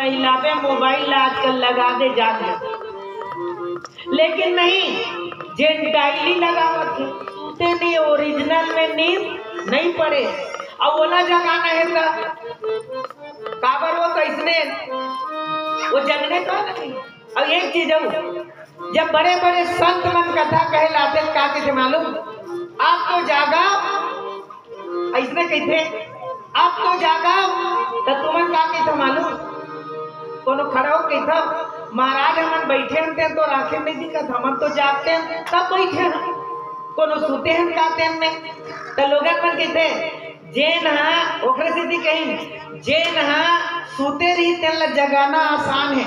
कहलावे mobile आजकल लगा दे जाके, लेकिन नहीं, जे डायली लगावत है सूते नहीं, ओरिजिनल में नींद नहीं पड़े। अब ओला जगाना है काबर वो कैसने वो जगने का नहीं। अब एक चीज है, जब बड़े बड़े संत मन कथा कहलाते का के मालूम, आप तो जागा ऐसने कहते, आप तो जागा तो तुमन का के मालूम, कोनो खड़ा हो कहता महाराज हमन बैठे हैं तो राखे नहीं दिखत, हमन तो जागते हैं तब बैठे हैं, कोनो सोते हैं काते में। तो लोगन मन कहते जे नहा ओकरे सिद्धि कहीं, जे नहा सोते रही तेल जगाना आसान है,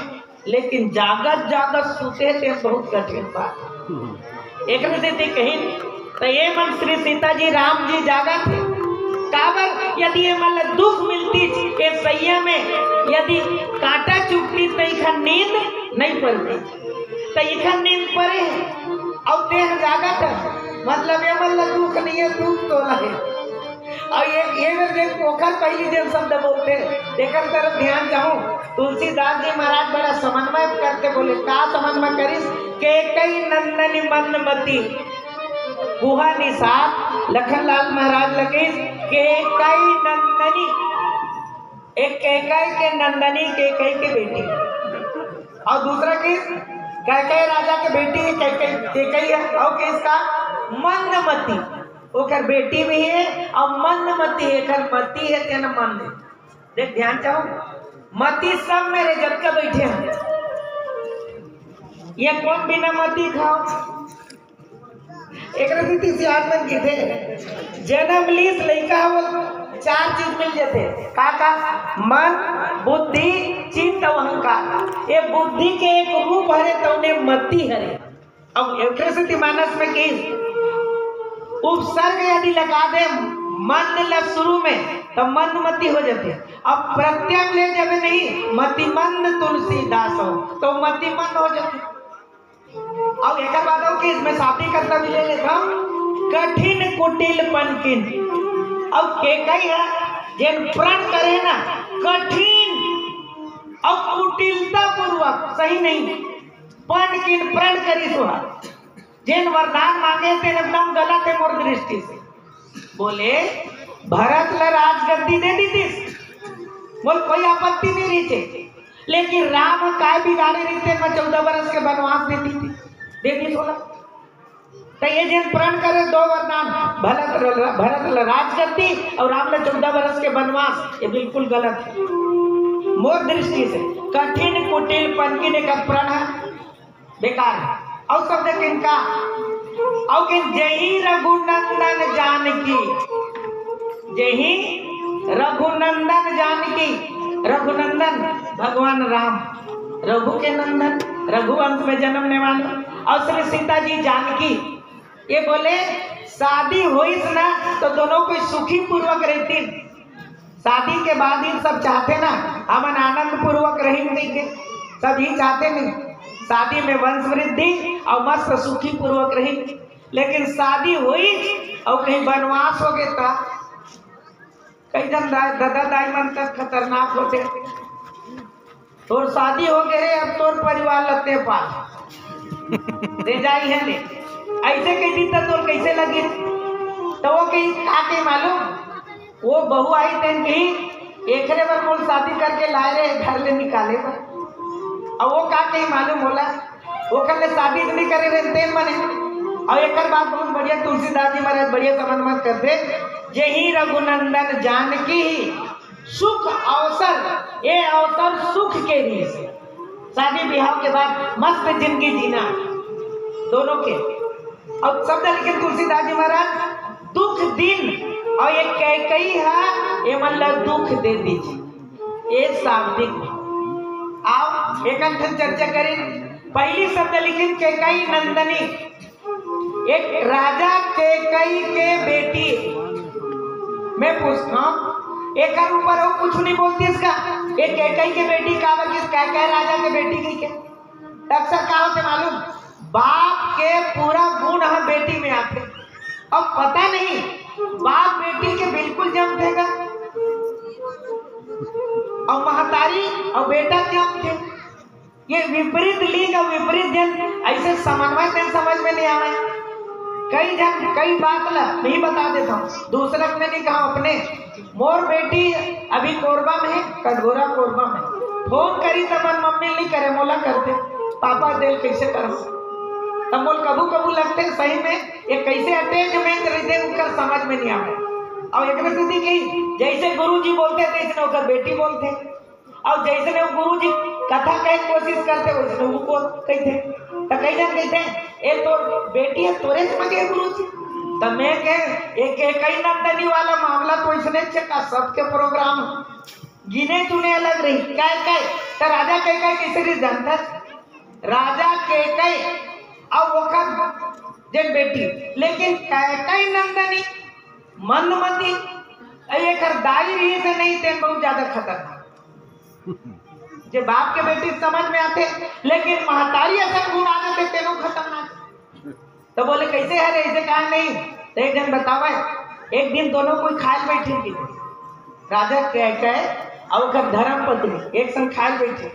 लेकिन जागत जागत सोते थे बहुत कठिन बात। एक सिद्धि कहीं तो ये मन श्री सीता जी राम जी जागत थे काबर, यदि ये मतलब दुख मिलती ये सैया में, यदि कांटा चुपती तो इखन नींद नहीं पड़ती, तो इखन नींद पड़े और देह जागत है, मतलब ये मतलब दुख नहीं है, दुख तो है। और ये पोखर पहली जब शब्द बोलते देखकर तरफ ध्यान चाहूँ, तुलसीदास जी महाराज बड़ा समन्वय करते बोले, का समन्वय करिस के कई नंदनी मनमती गुहा निषाद लखनलाल महाराज लगे के कई नंदनी, एक कैकई के नंदनी कैकई के बेटी, और दूसरा किस कैकई राजा के बेटी कैकई है, और किसका मनमती ओकर बेटी भी है, और मनमती एकर मती है तेना मन है। देख ध्यान चाहो, मती सब मेरे जब का बैठे हैं, ये कौन बिना मती खाओ। एक मन की थे जन्म लीस लड़का वो 4 चीज मिल जाते का मन बुद्धि चित्त अहंकार, ये बुद्धि के एक रूप हरे तो उन्हें मती हरे। अब एक मानस में की उपसर्ग यदि लगा दे मन ल शुरू में तो मंदमती हो जाते, अब प्रत्यय ले जावे नहीं मतिमंद तुलसीदास हो तो मतिमंद हो जाते। अब एक बात हो कि इसमें शादी करता भी ले लेता कठिन कुटिल पनकिन, अब के कई है जिन प्रण करे ना कठिन और कुटिलता पूर्वक, सही नहीं पनकिन प्रण करी सुहा, जिन वरदान मांगे थे एकदम गलत है मोर दृष्टि से। बोले भरत ल राजगद्दी दे दी थी, बोल कोई आपत्ति नहीं रही थी, लेकिन राम काय बिगाड़े रही थे, 14 वर्ष के वनवास देती बोला। तो ये जिन प्रण करे 2 वरदान, भरत ल राजगद्दी और राम ल 14 वर्ष के वनवास, ये बिल्कुल गलत है मोर दृष्टि से। कठिन कुटिल पनकिन का प्रण है बेकार है। और शब्द किनका, और किन जही रघुनंदन जानकी, जही रघुनंदन जानकी, रघुनंदन भगवान राम, रघु के नंदन, रघुवंश में जन्मने वाले, और श्री सीता जी जानकी। ये बोले शादी हुई ना तो दोनों को सुखी पूर्वक रहती, शादी के बाद ही सब चाहते ना हमन आनंद पूर्वक रहेंगे, सभी चाहते नहीं शादी में वंश वृद्धि और मस्त सुखी पूर्वक रही, लेकिन शादी हुई और कहीं वनवास हो गए तो कई जन दादा दाई मन तक खतरनाक होते, तो शादी हो गए अब तोर परिवार लगते पास दे जाई है ने ऐसे कहती तो कैसे लगी, तो वो कहीं आके मालूम वो बहू आई तेन कहीं एक बार बोल शादी करके लाए रहे घर ले निकाले पर, और वो का कहीं मालूम होला वो कल शादी नहीं करे रहे मने। और एक बात बहुत बढ़िया तुलसीदास जी महाराज बढ़िया समन्वय करते, यही रघुनंदन जानकी सुख अवसर, ये अवसर सुख के लिए शादी ब्याह के बाद मस्त जिंदगी जीना दोनों के। और शब्द लिखे तुलसीदास जी महाराज दुख दिन और ये कैकई है ये मतलब दुख दे दीजिए, ये शाब्दिक। आप एक चर्चा करें, पहली शब्द लिखित कैकई नंदनी, एक राजा कैकई के बेटी। मैं पूछता हूँ एक ऊपर हो कुछ नहीं बोलती इसका, एक कैकई के बेटी का कैकई राजा के बेटी की क्या अक्सर क्या होते मालूम, बाप के पूरा गुण हम बेटी में आते, अब पता नहीं बाप बेटी के बिल्कुल जमतेगा और महतारी और बेटा क्या थे। ये विपरीत लिंग और विपरीत जन ऐसे समन्वय तेन समझ में नहीं आवे। कई जन कई बात ला नहीं बता देता हूँ, दूसरा ने नहीं कहा अपने। मोर बेटी अभी कोरबा में है, कटघोरा कोरबा में। फोन करी तब मन मम्मी नहीं करे, मोला करते पापा दिल कैसे करो तब मोल कबू कबू लगते सही में ये कैसे अटैचमेंट रहते उनका समझ में नहीं आवे। और एक स्थिति की जैसे गुरुजी बोलते थे वैसे ओकर बेटी बोलते, और जैसे वो गुरुजी कथा कहे कोशिश करते वैसे वो कहते। तो कई जन कहते ए तो बेटी है तोरे समझे गुरुजी। तो मैं कह एक कई नंदनी वाला मामला तो इसने चका सबके प्रोग्राम गिने चुने अलग रही। क्या तो राजा कह कैसे रही जानता, राजा कह और वो जन बेटी, लेकिन कई नंदनी मंदमती एक दाई रही से नहीं थे बहुत ज्यादा खतरनाक। जो बाप के बेटी समझ में आते, लेकिन महतारी ऐसा गुण आ जाते तेनों खतरनाक। तो बोले कैसे है ऐसे कहा नहीं। तो एक जन बतावा एक दिन दोनों कोई खाए बैठे की राजा कह और धर्म पत्नी एक संग खाए बैठे,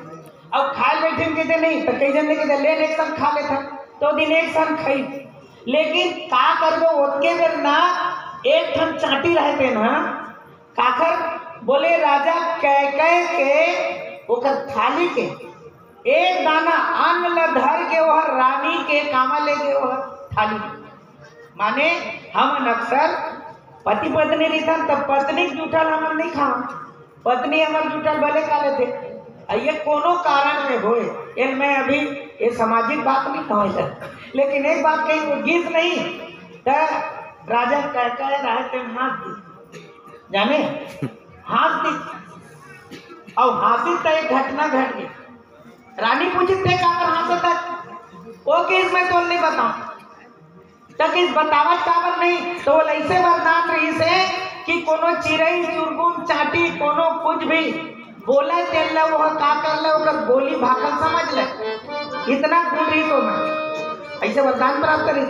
अब खाए बैठे कहते नहीं तो कई जन कहते ले एक संग खा लेता तो दिन एक संग खाई। लेकिन का कर दो उसके बेर ना एक ठन चाटी रहते ना काकर बोले राजा कह के ओकर थाली के एक दाना अन्न ल धर के वह रानी के कामा ले गए वह थाली। माने हम अक्सर पति पत्नी रिथन तब पत्नी जूठल हम नहीं खाओ, पत्नी हमारे जूठल भले खा लेते। ये कोनो कारण में होए इनमें अभी ये सामाजिक बात नहीं समझ, लेकिन एक बात कही गीत नहीं तो राजा कह रहा थे हाथ दी जाने हाथ दी और हाथी तो एक घटना घट गई। रानी पूछी थे का कर हाथ तक वो केस में तो नहीं बताऊं तक इस बतावत काबर नहीं तो वो ऐसे वरदान रही से कि कोनो चिड़ई चुरगुन चाटी कोनो कुछ भी बोले तेल ले वो का कर ले ओकर गोली भागल समझ ले इतना गुण रही तो मैं ऐसे वरदान प्राप्त करी।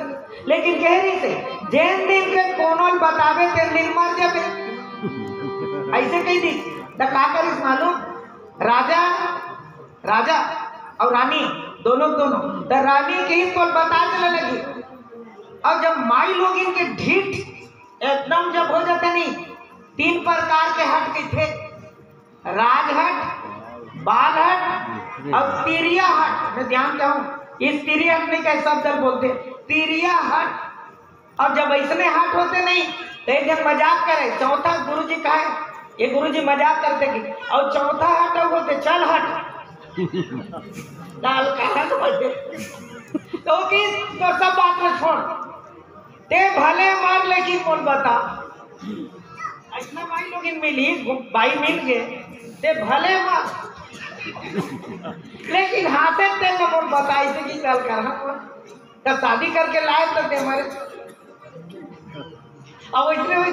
लेकिन कह रही से जैन दिन के कोनो बतावे तेन दिन मर जाबे ऐसे कही दी। तो का करिस मालूम, राजा और रानी दोनों तो रानी के ही तो बता चले लगी। और जब माई लोग इनके ढीठ एकदम जब हो जाते नहीं, 3 प्रकार के हट के थे, राजहट, बालहट और तिरिया हट। मैं ध्यान चाहूँ इस तिरिया हट नहीं कह सब दल बोलते तिरिया हट। और जब ऐसने हट होते नहीं तो एक जब मजाक करे चौथा गुरुजी का है ये गुरुजी मजाक करते कि और चौथा हट और बोलते चल हट लाल का बोलते तो कि तो सब बात में छोड़ ते भले मार लेकिन कौन बता ऐसा भाई लोग इन मिली भाई मिल गए ते भले मार लेकिन हाथे ते न कौन बता इसे की चल कर तो शादी करके लाए तो ते हमारे अब इसलिए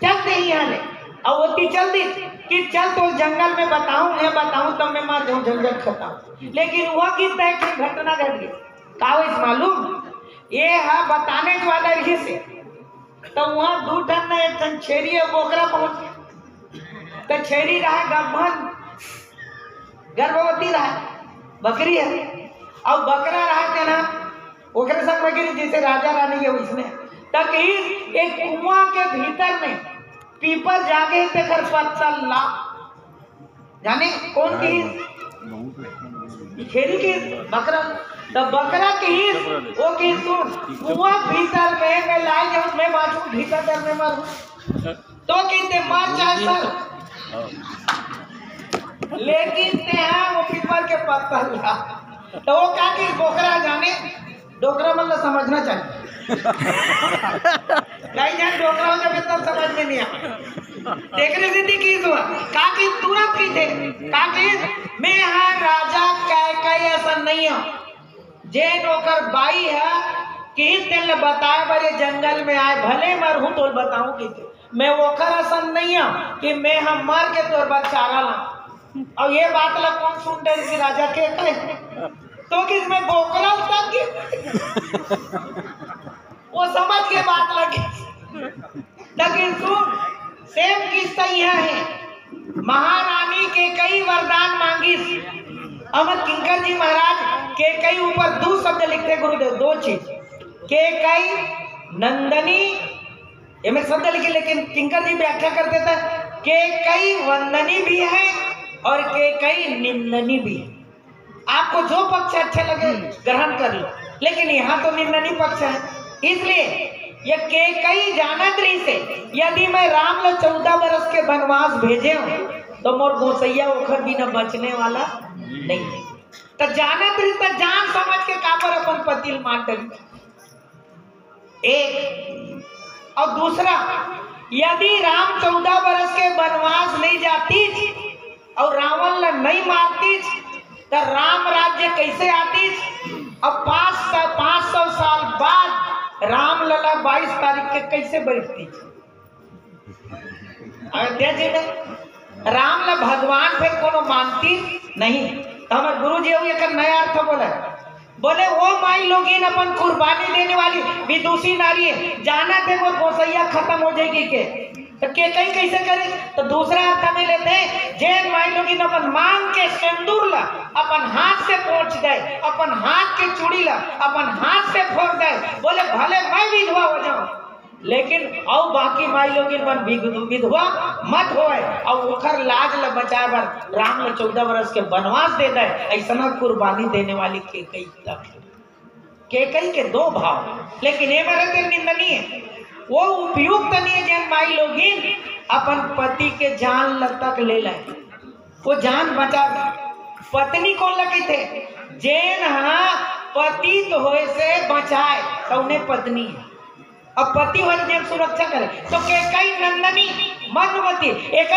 चलते ही यहाँ ले और वो चल दी कि चल तो जंगल में बताऊं तब मैं मार जाऊं झंझट खत्म। लेकिन वह की तय घटना घट गई का मालूम ये है बताने वाला रही से तो वहाँ 2 टन में 1 टन छेरी और बोकरा पहुंच गया। तो छेरी रहा गभन गर्भवती रहा बकरी है और बकरा रहा थे ना ओकरे संग बकरी जैसे राजा रानी है उसमें तक एक कुआं के भीतर में पीपल जागे तेकर पत्तल ला जाने कौन की छेरी की बकरा तो बकरा की वो की सुन कुआं भीतर में मैं लाई जाऊं मैं बाजू भीतर कर में मारूं तो कहते मार चाहे सर लेकिन ते वो पीपल के पत्तल ला तो वो क्या कि बोकरा जाने डोकरा मतलब समझना चाहिए कई जन डोकरा हो जब तब समझ में नहीं आया देखने दीदी की हुआ काकी तुरंत की थे काकी मैं हाँ राजा कह ऐसा नहीं हूँ जे नौकर बाई है कि तेल बताए बड़े जंगल में आए भले मर हूँ तो बताऊं कि मैं वो आसन नहीं हूँ कि मैं हम मर के तोर बचारा ला और ये बात लग कौन सुन रहे कि राजा के कहे तो कि मैं बोकरा तक वो समझ के बात लगी लेकिन सुन सेम किस्सा यह है महारानी के कई वरदान मांगिस। अमर किंकर जी महाराज के कई ऊपर दो शब्द लिखते गुरुदेव, दो चीज, के कई नंदनी, ये मैं शब्द लिखे, लेकिन किंकर जी व्याख्या करते थे के कई वंदनी भी है और के कई निंदनी भी है। आपको जो पक्ष अच्छा लगे ग्रहण कर लो, लेकिन यहाँ तो निंदनी पक्ष है। इसलिए ये के कई जानत्री से यदि मैं राम लो 14 बरस के वनवास भेजे हूँ तो मोर गोसैया ओखर भी न बचने वाला नहीं है। तो जानत्री तो जान समझ के कापर अपन पतिल माटन। एक और दूसरा, यदि राम 14 बरस के वनवास नहीं जाती और रावण ला नहीं मारती तो राम राज्य कैसे आती? अब 500 साल बाद राम लला 22 तारीख के कैसे बैठती? अयोध्या जी में राम ला भगवान फिर कोनो मानती नहीं। तो हमारे गुरु जी एक नया अर्थ बोले वो माई लोगिन अपन कुर्बानी देने वाली विदुषी नारी है, जाना थे वो गोसैया खत्म हो जाएगी के तो के कई कैसे करे? तो दूसरा अर्थ में लेते हैं, जैन माई लोगिन अपन मांग के सिंदूर ला अपन हाथ से पहुंच गए, अपन हाथ के चूड़ी ला अपन हाथ से फोड़ गए, बोले भले मैं विधवा हो जाऊं लेकिन और बाकी माई लोगिन मन विधवा मत होए और ओखर लाज ल बचाए बर राम ने 14 बरस के वनवास दे दे। ऐसा कुर्बानी देने वाली के कई के दो भाव, लेकिन ये मेरे निंदनीय है, वो उपयुक्त नहीं है। जैन माई लोगिन अपन पति के जान तक ले लाए, वो जान बचा। पत्नी कौन लगी थे? जैन हाँ पति तो होए से बचाए तो उन्हें पत्नी है, अब पति हो जैन सुरक्षा करे तो के कई नंदनी मनुमती एक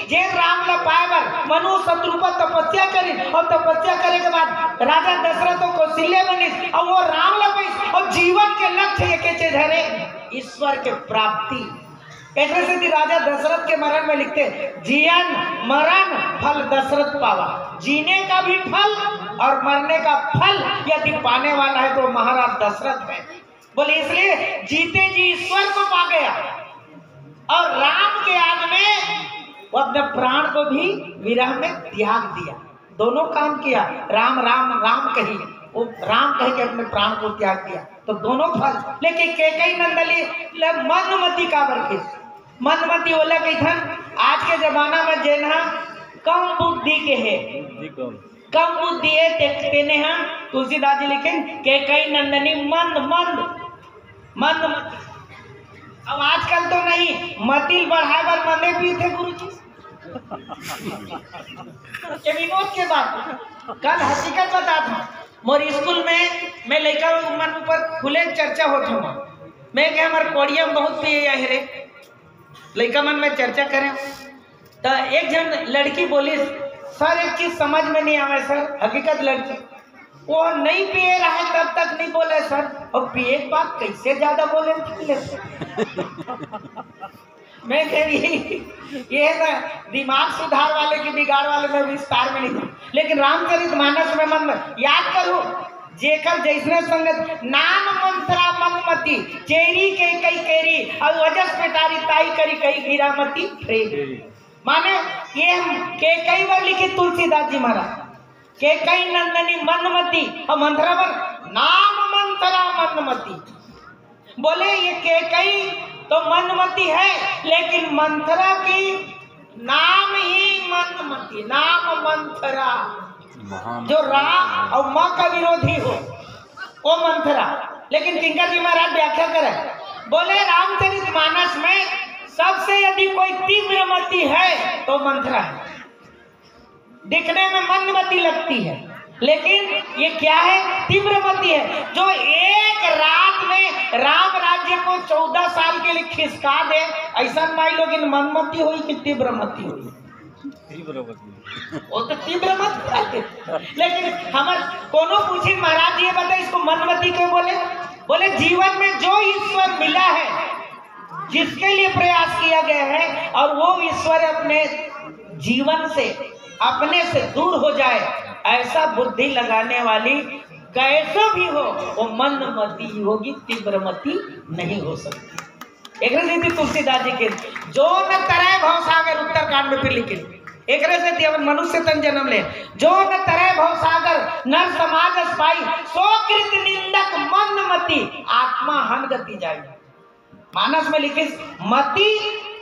जैन राम ला पाए बर मनु शत्रुपा तपस्या करी और तपस्या करे के बाद राजा दशरथ को कौशल्य बनिस और वो राम ला पाइस और जीवन के लक्ष्य एक चीज है ईश्वर के प्राप्ति। ऐसे से राजा दशरथ के मरण में लिखते जीवन मरण फल दशरथ पावा, जीने का भी फल और मरने का फल यदि पाने वाला है तो महाराज दशरथ है। बोले इसलिए जीते जी ईश्वर को पा गया और राम के याद में वो अपने प्राण को भी विरह में त्याग दिया, दोनों काम किया। राम राम राम कही, वो राम कह के अपने प्राण को त्याग दिया, तो दोनों फल। लेकिन केकई नंदली मनमती का बरके मनमती बोला कि थन आज के जमाना में जेना कम बुद्धि के है, कम बुद्धि है देखते ने हम तुलसीदास जी लिखे केकई नंदनी मंद मंद मंद मती। अब आजकल तो नहीं मतिल बढ़ाए बर मने भी थे गुरु जी। ये विनोद के बाद कल हकीकत बता था, मोर स्कूल में मैं लड़का मन ऊपर खुले चर्चा होते हुआ मैं क्या हमारे कोड़िया में बहुत पिए है रे लड़का मन में चर्चा करें तो एक जन लड़की बोली सर एक चीज समझ में नहीं आवे सर, हकीकत लड़की वो नहीं पिए रहा है तब तक नहीं बोले सर, और पिए बात कैसे ज्यादा बोले मैं कह रही ये ना दिमाग सुधार वाले की बिगाड़ वाले में विस्तार में नहीं था, लेकिन रामचरितमानस में मन में याद करो जेकर जैसने संगत नाम मंत्रा मनमती चेरी के कई केरी और वजस पेटारी ताई करी कई गिरामती माने ये के कई बार लिखे तुलसीदास जी महाराज के कई नंदनी मनमती और मंत्रा पर नाम मंत्रा मनमती। बोले ये के कई तो मनमती है लेकिन मंत्रा की नाम ही मनमती, नाम मंत्रा जो राम और माँ का विरोधी हो वो मंत्रा। लेकिन किंकर जी महाराज व्याख्या करे बोले रामचरितमानस में सबसे यदि कोई तीव्र मति है तो मंत्रा है, दिखने में मंदमती लगती है लेकिन ये क्या है तीव्रमती है, जो एक रात में राम राज्य को 14 साल के लिए खिसका दे। ऐसा माई लोग इन मनमती हुई कि तीव्रमती हुई, वो तो तीव्रमती लेकिन हमारे कोनो पूछी महाराज ये बताए इसको मनमती क्यों बोले? बोले जीवन में जो ईश्वर मिला है जिसके लिए प्रयास किया गया है और वो ईश्वर अपने जीवन से अपने से दूर हो जाए ऐसा बुद्धि लगाने वाली कैसा भी हो वो मंदमती होगी, तीव्रमती नहीं हो सकती। एक रीति तुलसीदास जी के जो न तरय भव सागर उत्तरकांड में फिर लिखे एक से थी अपन मनुष्य तन जन्म ले जो न तरय भव सागर नर समाज पाई सो कृत निंदक मन मति आत्मा हन गति जाई। मानस में लिखे मति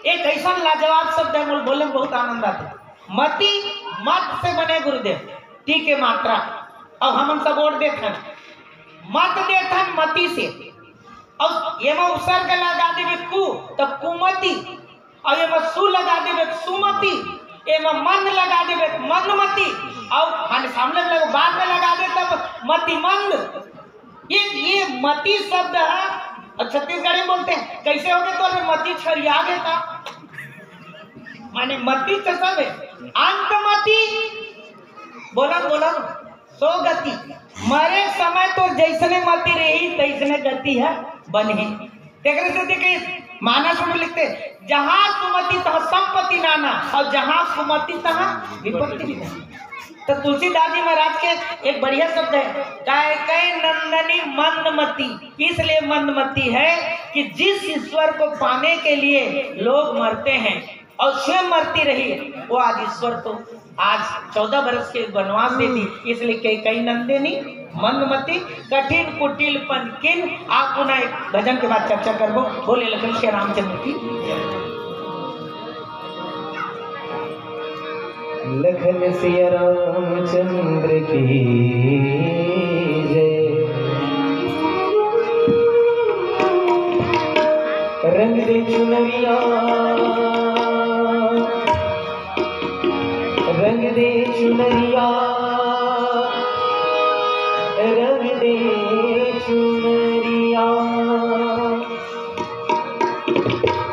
एक ऐसा लाजवाब शब्द है, बोले में बहुत आनंद आता है। मति मत से बने गुरुदेव टी के मात्रा अब हम सब वोट देते मत देते मति से और ये में उपसर्ग लगा देवे कु तो कुमति और ये में सु लगा देवे सुमति ये में मन लगा देवे मनमति और हाँ सामने में बाद में लगा दे तब मति मंद। ये मति शब्द है और छत्तीसगढ़ी बोलते हैं कैसे हो गए तो मति छरिया गए का माने मति तो सब है अंतमति बोला बोला सो गति मरे समय तो जैसने मति रही तैसने गति है बने से देखे मानस में लिखते जहां सुमति तहाँ संपत्ति नाना और जहां सुमति तहाँ विपत्ति भी नाना। तो तुलसीदास जी महाराज के एक बढ़िया शब्द है काय कै नंदनी मंदमती, इसलिए मंदमती है कि जिस ईश्वर को पाने के लिए लोग मरते हैं और स्वयं मरती रही वो आज ईश्वर तो आज 14 वर्ष के वनवास दे दी, इसलिए कई नंदिनी मंदमती कठिन कुटिल किन। आप पुनः एक भजन के बाद चर्चा करबो। बोले लखन श्री रामचंद्र की लखन सिया रामचंद्र की जय। रंग दे चुनरिया रंग दे चुनरिया रंग दे चुनरिया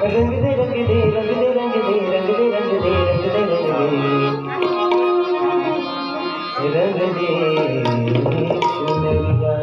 रंग दे रंग दे रंग दे रंग दे रंग दे रंग दे रंग दे रंग दे चुनरिया।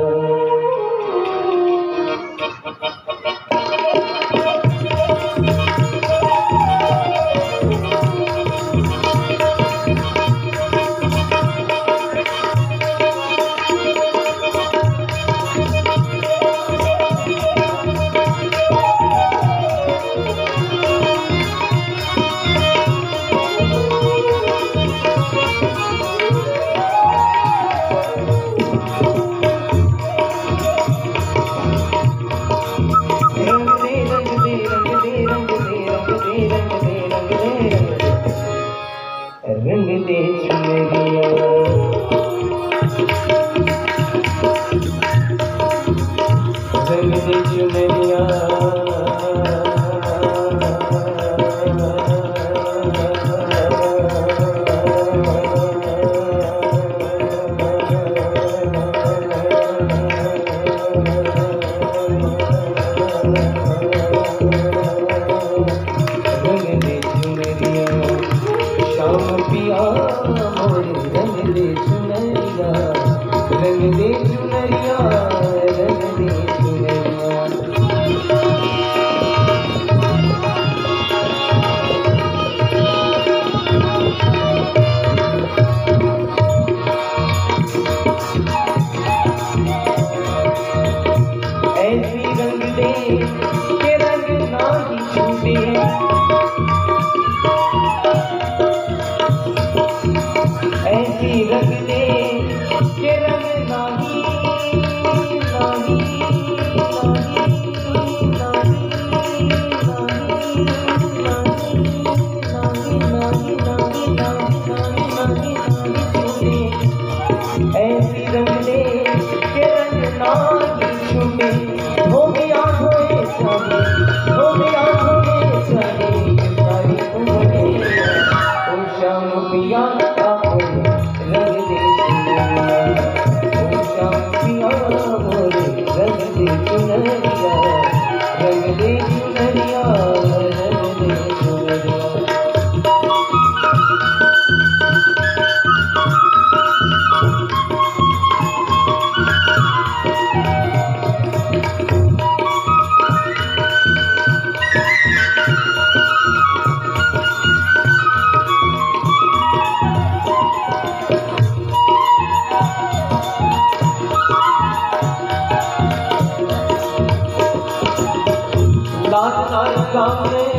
गाँव में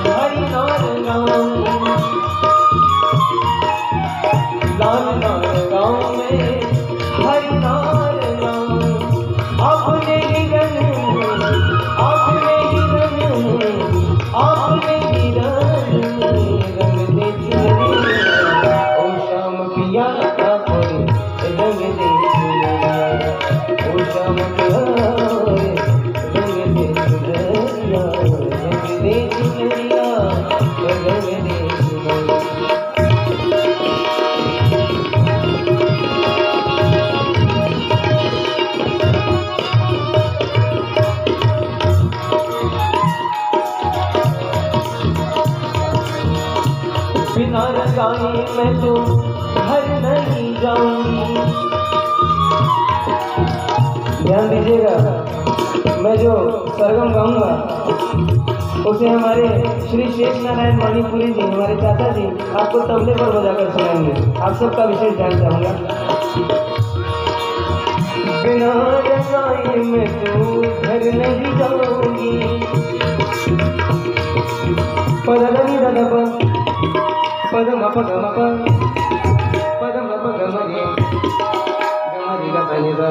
हरि नार गाँव, लाल नार गाँव में हरि नार गाँव। आपने ही रंग, आपने ही रंग, आपने ही रंग दे चुनरिया। ओ श्याम पिया आपने रंग दे चुनरिया, ओ श्याम पिया रंग दे चुनरिया, रंग दे चुनरिया, रंग दे चुनरिया। बिना रंगाई मैं तो घर नहीं जाऊंगी। ध्यान दीजिएगा, मैं जो सरगम गाऊंगा उसे हमारे श्री शेष नारायण मणिपुरी जी, हमारे चाचा जी, आपको तबले पर बजाकर सुनाएंगे। आप सबका विशेष ध्यान चाहूंगा। बिना रंगाई मैं तो घर नहीं जाऊंगी। पदनी दादा पदम पदम पदम पदम रे गमरी गमरी ग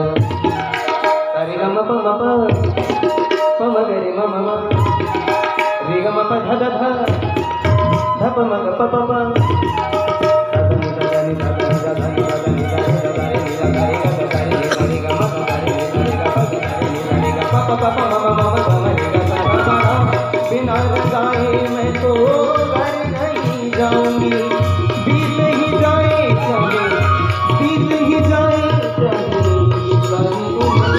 सारे गम प म प म रे म म रे गम प ध ध ध ध प म प प प द द द नि द द द नि द द नि द द द नि द द रे ग द द रे रे ग म प द रे रे ग प द रे रे ग प प प म म म ग म रे ग द द द। बिना रंगाए मैं तो घर नहीं जाऊंगी। बीत ही जाए चाहे, बीत ही जाए चाहे ये सारी उम्र।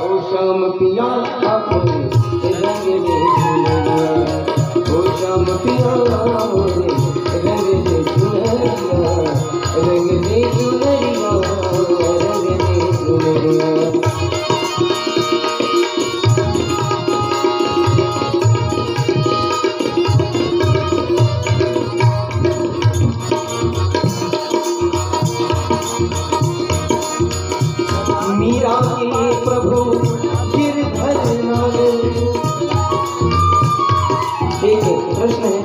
ओ श्याम पिया आपने रंग दे चुनरिया, ओ श्याम पिया आपने रंग दे चुनरिया, रंग दे चुनरिया, रंग दे चुनरिया। मीरा के प्रभु गिरधर नागर। एक प्रश्न है,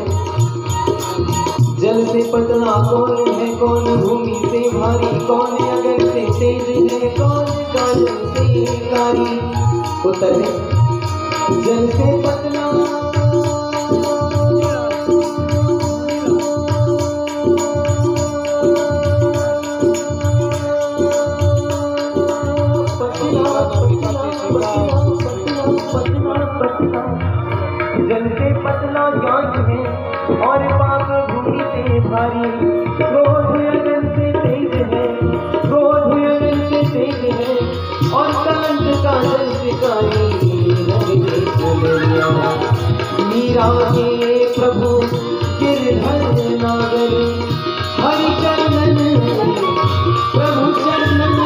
जल से पतला कौन है, कौन भूमि से भारी, कौन अगर से तेज है, कौन काल से कारी। उत्तर है, जल से पतला जल से पतला ज्ञान है और पाप भूमि से भारी। क्रोध अगन से तेज है, क्रोध अगन से तेज है और कलंक का जल शिकारी। रंग दे चुनरिया मीरा के प्रभु गिरधर नागर। हरि चरणन प्रभु चरणन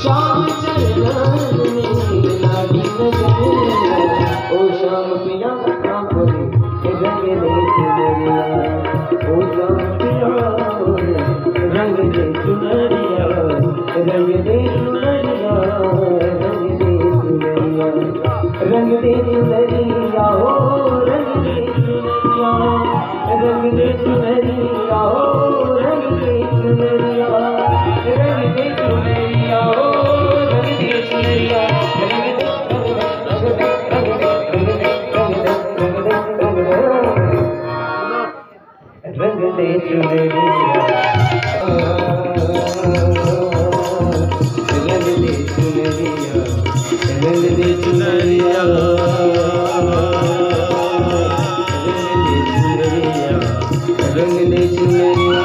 श्याम चरणन लागी नजर। ओ श्याम पिया आपने रंग दे चुनरिया, ओ श्याम पिया रंग दे चुनरिया, रंग दे चुनरिया, रंग दे चुनरिया, रंग दे चुनरिया, ओ रंग दे चुनरिया, रंग दे चुनरिया, ओ रंग दे चुनरिया, रंग दे चुनरिया, ओ रंग दे चुनरिया, रंग दे चुनरिया, रंग दे चुनरिया, रंग दे चुनरिया, रंग दे चुनरिया,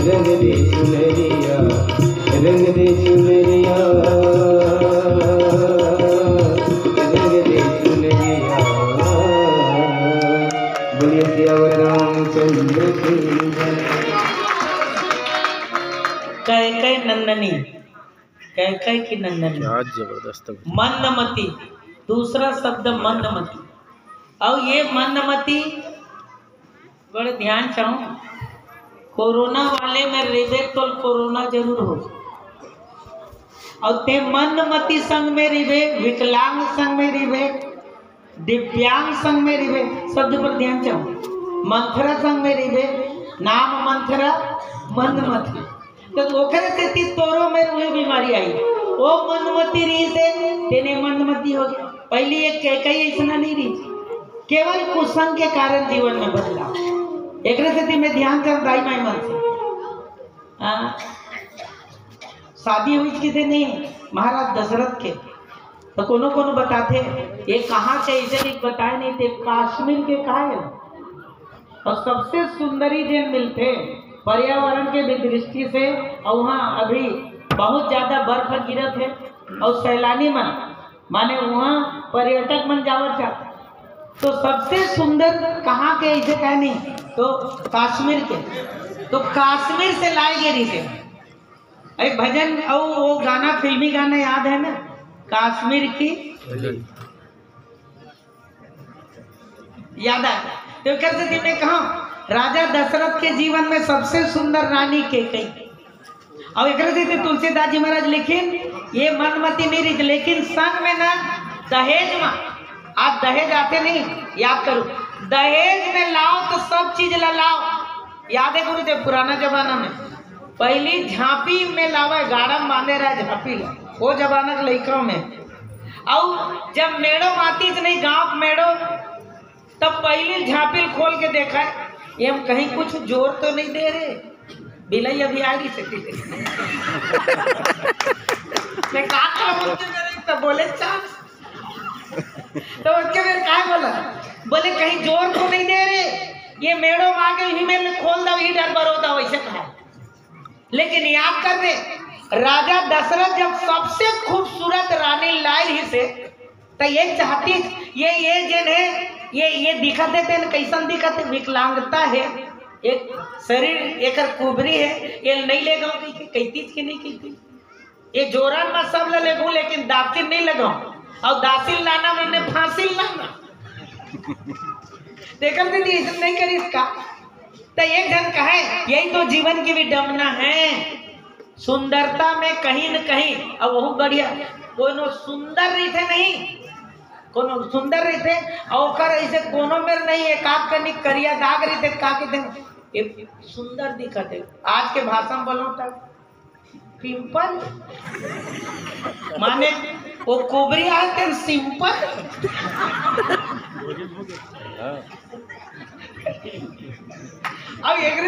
रंग दे चुनरिया, रंग दे चुनरिया, रंग दे चुनरिया। बोलिए सियावर रामचंद्र की जय। कैकई नंदनी, कैकई की नंदनी, क्या जबरदस्त। मंदमती, दूसरा शब्द मंदमती। और ये मंदमती बड़े ध्यान चाहूँ, कोरोना वाले में हृदय तो कोरोना जरूर हो, और ते मनमति संग में रिवे, विकलांग संग में रिवे, दिव्यांग संग में रिवे, शब्द पर ध्यान चाहो, मंथरा संग में रिवे, नाम मंथरा मनमति, तो ओकरे से ती तोरो में वही बीमारी आई, वो मनमति रही से तेने मनमति हो गया। पहली एक कई ऐसा नहीं रही, केवल कुसंग के कारण जीवन में बदलाव। एक से मैं ध्यान कर दाई माई मन से शादी हुई किसी नहीं महाराज दशरथ के, तो कोनो कोनो बताते ये कहाँ के, ऐसे नहीं बताए नहीं थे, कश्मीर के कहा है। और सबसे सुंदरी जन मिलते पर्यावरण के भी दृष्टि से, और वहाँ अभी बहुत ज्यादा बर्फ गिरत है, और सैलानी मन माने वहाँ पर्यटक मन जावत चाहते, तो सबसे सुंदर कहाँ के ऐसे कहे नहीं, तो कश्मीर के, तो कश्मीर से लाए गिरी से अरे भजन और वो गाना, फिल्मी गाना याद है ना, कश्मीर की याद है। तो कैसे ने कहा राजा दशरथ के जीवन में सबसे सुंदर रानी के कई, और एक तुलसीदास जी महाराज लेकिन ये मनमति नहीं रही, लेकिन संग में ना दहेज में, आज दहेज आते नहीं, याद करो दहेज में लाओ तो सब चीज ला लाओ। याद है गुरुदेव पुराना जमाना में पहली झांपी में लावे, गाड़ा बांधे रहा झांपी ला, वो जमाना के लड़कों में। और जब मेड़ो आती तो नहीं गांव मेड़ो, तब पहली झांपी खोल के देखा ये हम कहीं कुछ जोर तो नहीं दे रहे, बिलई अभी आ रही सकती मैं कहा तो बोले चार, तो उसके फिर क्या बोला, बोले कहीं जोर तो नहीं दे रहे, ये मेड़ो मांगे ही में खोल दो, ही डर बरोदा, वैसे कहा। लेकिन याद कर दे राजा दशरथ जब सबसे खूबसूरत रानी लाई ही से, तो ये चाहती ये जन है, ये दिखाते थे कैसन दिखाते, विकलांगता है, एक शरीर एक कुबरी है, ये नहीं ले गाँव कहती कि नहीं कहती, ये जोरन में सब ले गो, लेकिन दासिल नहीं लगाऊ, और दासिल लाना मैंने फांसी लाना देखा दीदी नहीं करी इसका। तो एक जन कहे यही तो जीवन की विडंबना है, सुंदरता में कहीं न कहीं, और बहुत बढ़िया कोनो सुंदर रही थे नहीं, कोनो सुंदर रही थे और ऐसे कोनो में नहीं, एक आग करनी करिया दाग रही थे, का कहते ये सुंदर दिखते। आज के भाषा में बोलो तक पिंपल माने वो कोबरी आते सिंपल अब एक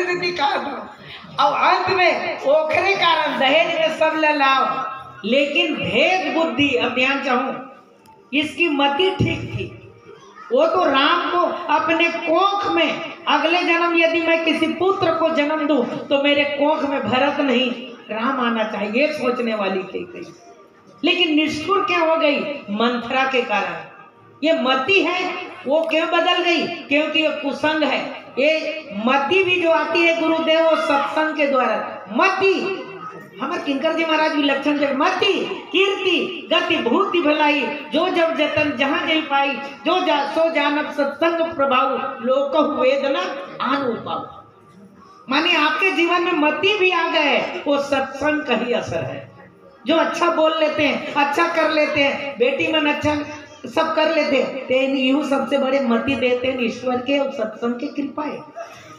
अब अंत में ओखरे कारण दहेज में सब लाओ, लेकिन भेद बुद्धि, अब ध्यान चाहूं इसकी मति ठीक थी, वो तो राम को अपने कोख में, अगले जन्म यदि मैं किसी पुत्र को जन्म दूं तो मेरे कोख में भरत नहीं राम आना चाहिए, सोचने वाली थी। लेकिन निष्ठुर क्या हो गई, मंथरा के कारण। ये मति है वो क्यों बदल गई, क्योंकि ये कुसंग है। ये मति भी जो आती है गुरुदेव वो सत्संग के द्वारा। मति हमारे किंकर जी महाराज भी लक्षण जब मति कीर्ति गति भूति भलाई, जो जब जतन जहाँ जही पाई, जो सो जानब सत्संग प्रभाव, लोक वेदना आन उपाव। माने आपके जीवन में मति भी आ गए, वो सत्संग का ही असर है। जो अच्छा बोल लेते हैं, अच्छा कर लेते हैं, बेटी मन अच्छा सब कर लेते हैं, यूं सबसे बड़े मति देते हैं ईश्वर के और सत्संग की कृपा है।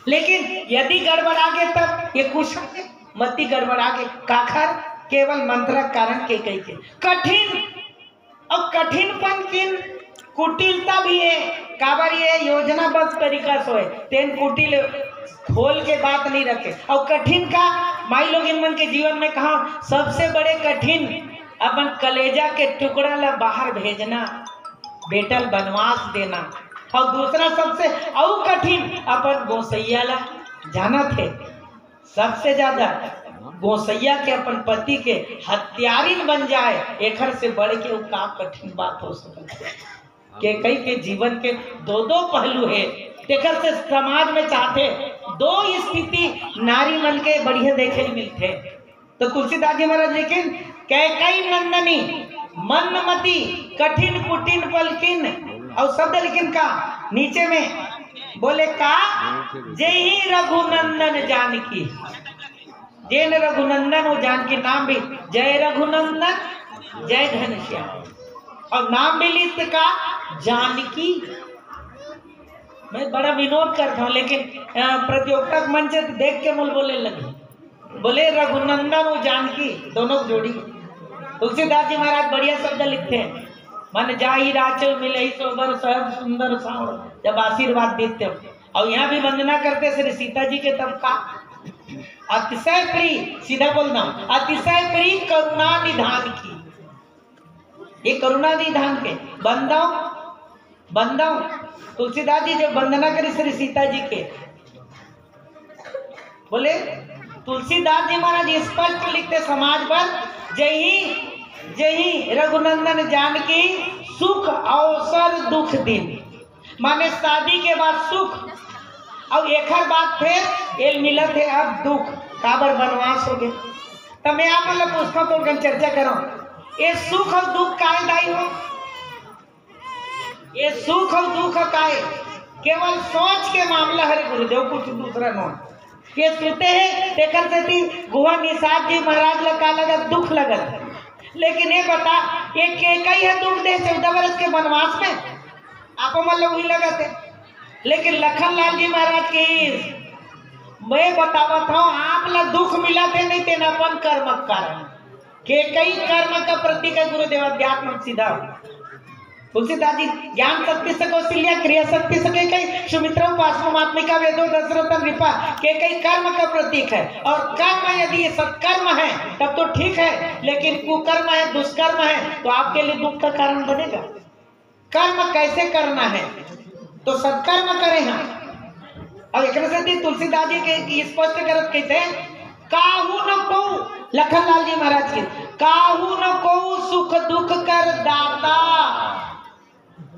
लेकिन यदि गड़बड़ा गए तब ये कुछ मति गड़बड़ा गए, काखर केवल मंत्र कारण के कई के कठिन और कठिनपन किन कुटिलता भी है। काबर ये योजनाबद्ध तरीका से है, तेन कुटिल खोल के बात नहीं रखे। और कठिन का माई लोग इन मन के जीवन में कहा सबसे बड़े कठिन अपन कलेजा के टुकड़ा ला बाहर भेजना, बेटल बनवास देना। और दूसरा सबसे और कठिन अपन गोसैया ला जाना थे, सबसे ज्यादा गोसैया के अपन पति के हत्यारिन बन जाए, एकर से बढ़ के का कठिन बात हो सकती है। के कई के जीवन के दो दो पहलू है, तेकर से समाज में चाहते दो स्थिति नारी मन के बढ़िया देखे मिलते। तो तुलसीदास जी महाराज लेकिन कैकई नंदनी मनमति कठिन कुटिन पलकिन, और शब्द लेकिन का नीचे में बोले का जय ही रघुनंदन जानकी। जैन रघुनंदन वो जानकी नाम भी जय रघुनंदन जय घनश्याम, और नाम भी लिखते का जानकी। मैं बड़ा विनोद करता हूँ, लेकिन प्रतियोगिता मंच देख के मुल बोले लगे, बोले रघुनंदन वो जानकी दोनों को जोड़ी। तुलसीदास जी महाराज बढ़िया शब्द लिखते हैं, मन जाहि राचो मिलहि सोबर सहज सुंदर सावण, जब आशीर्वाद देते हो। और यहाँ भी वंदना करते श्री सीता जी के तब का अतिशय प्रिय, सीधा बोलना, अतिशय प्रिय करुणा निधान की। ये करुणा निधान के बंदाओ तुलसीदास जी जब वंदना करी श्री सीता जी के, बोले तुलसीदास जी महाराज स्पष्ट लिखते समाज पर, जही रघुनंदन जानकी सुख अवसर दुख दिन। माने शादी के बाद सुख और एक बात फिर एल मिलत है अब दुख, काबर वनवास हो गए। तब मैं आप मतलब पुस्तक तोड़कर चर्चा करो, ये सुख और दुख काहे दाई हो, ये सुख और दुख काहे केवल सोच के मामला है गुरुदेव, कुछ दूसरा नहीं। ये सुनते हैं देखकर से गुहा निषाद जी महाराज लगा लगा दुख लगत, लेकिन ये बता ये कई है दुख दे 14 वर्ष के वनवास में आप मतलब वही लगते, लेकिन लखनलाल जी महाराज की मैं बतावत हूँ आप ला दुख मिला थे नहीं तेना अपन कर्म कारण के कई कर्म का प्रतीक है गुरुदेव अध्यात्म सीधा। तुलसीदास जी ज्ञान शक्ति से कौशल्या क्रिया शक्ति से कई सुमित्रा उपासमात्मिका वेदो दशरथ नृपा के कई कर्म का प्रतीक है। और कर्म यदि सत्कर्म है तब तो ठीक है, लेकिन कुकर्म है दुष्कर्म है तो आपके लिए दुख का कारण बनेगा। कर्म कैसे करना है तो सत्कर्म करें हम। और एक से तुलसीदास जी के स्पष्ट करत कहते हैं, काहू न को लखनलाल जी महाराज के, काहू न को सुख दुख कर दाता,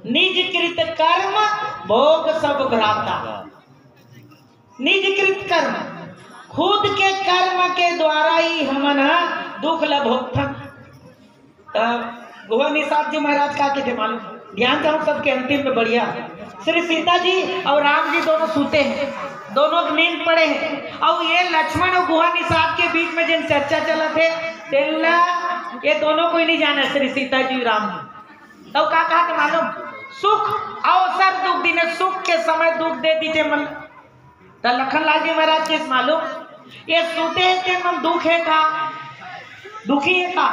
निज कृत कर्म भोग सब भ्राता। निज कृत कर्म, खुद के कर्म के द्वारा ही हमन दुख ला भोगथन। गुहा निषाद जी महाराज का कहते मालूम, ध्यान चाहो सबके अंतिम में बढ़िया। श्री सीता जी और राम जी दोनों सूते हैं, दोनों नींद पड़े हैं, और ये लक्ष्मण और गुहा निषाद के बीच में जिन चर्चा चला थे ये दोनों को ही नहीं जाना, श्री सीता जी राम जी। तो क्या कहा था मालूम, सुख अवसर दुख दिन, सुख के समय दुख दे दीजिए मन। तो लखनलाल जी महाराज किस मालूम, ये सोते हैं मन दुख है का, दुखी है का,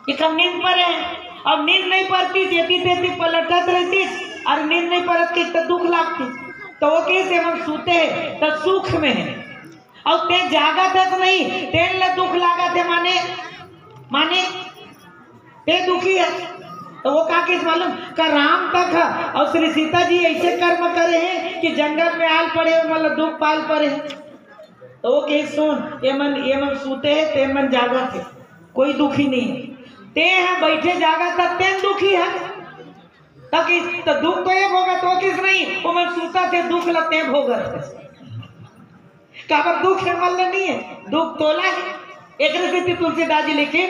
ये कब नींद पर है। अब नींद नहीं पड़ती यदि तेती पलटत रहती और नींद नहीं पड़त के तो दुख लागती, तो वो कैसे हम सोते हैं तो सुख में है, और ते जागत है तो नहीं तेल ला दुख लागत है, माने ते दुखी है। तो वो का किस मालूम का राम तक है, और श्री सीता जी ऐसे कर्म करे हैं कि जंगल में आल पड़े मतलब दुख पाल पड़े। तो वो कह सुन ये मन सूते है ते मन जागत है, कोई दुखी नहीं है। ते है बैठे जागत है ते दुखी है, ताकि तो दुख तो ये भोगा तो किस नहीं, वो मन सूता थे दुख लगते भोगत काबर दुख है मल नहीं है, दुख तोला है। एक तुलसीदास जी लिखे,